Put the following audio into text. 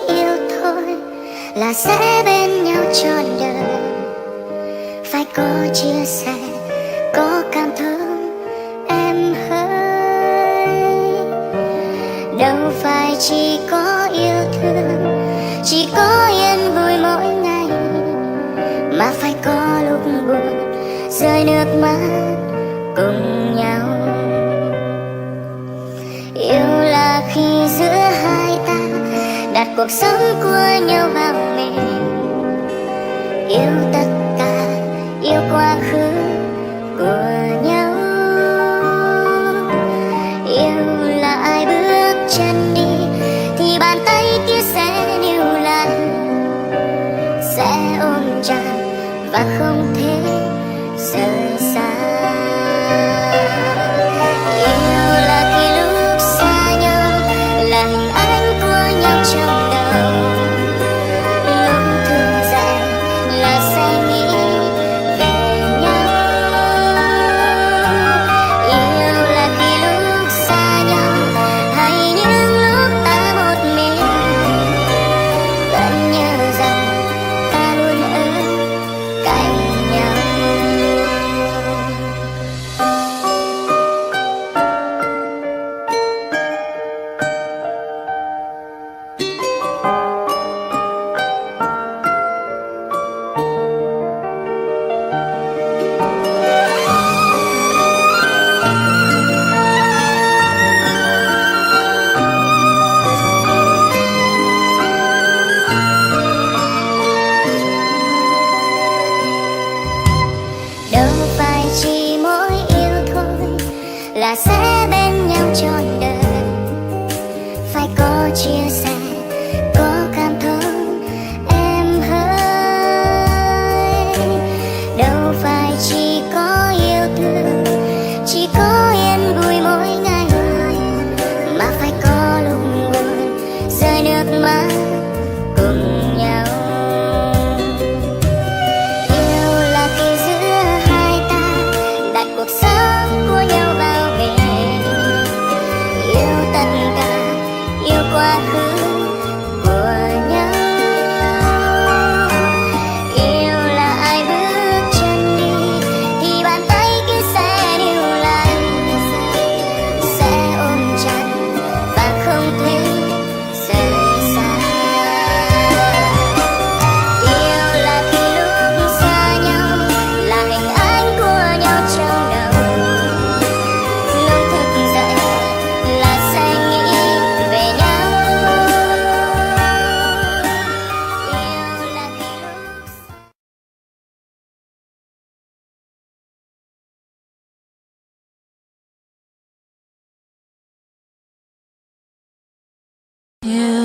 yêu thôi là sẽ bên nhau trọn đời. Phải có chia sẻ, có cảm thông em hỡi. Đâu phải chỉ có yêu thương, chỉ có yên vui mỗi ngày, mà phải có lúc buồn rơi nước mắt cùng nhau. Yêu là khi giữa hai ta đặt cuộc sống của nhau vào mình. Yêu tất cả, yêu quá khứ của nhau. Yêu là ai bước chân đi thì bàn tay kia sẽ níu lại, sẽ ôm chặt và không thể rời xa. Yêu là khi lúc xa nhau là hình ảnh của nhau trong đầu. Lúc thức dậy là sẽ nghĩ về nhau. Yêu là khi lúc xa nhau hay những lúc ta một mình, vẫn nhớ rằng ta luôn ở cạnh nhau. Đâu phải chỉ mỗi yêu thôi là sẽ bên nhau trọn đời. Phải có chia sẻ, có cảm thông em hỡi. Đâu phải chỉ có yêu thương, chỉ có yên vui mỗi ngày, mà phải có lúc buồn rơi nước mắt cùng nhau. Yêu là khi giữa hai ta đặt cuộc sống của nhau vào mình. Yêu tất cả, yêu quá khứ của nhau. Yêu là ai bước chân đi thì bàn tay kia sẽ níu lại, sẽ ôm chặt và không thể rời xa. Yêu là khi lúc xa nhau là hình ảnh của nhau trong đầu. Lúc thức dậy là sẽ nghĩ về nhau. Yêu là khi lúc You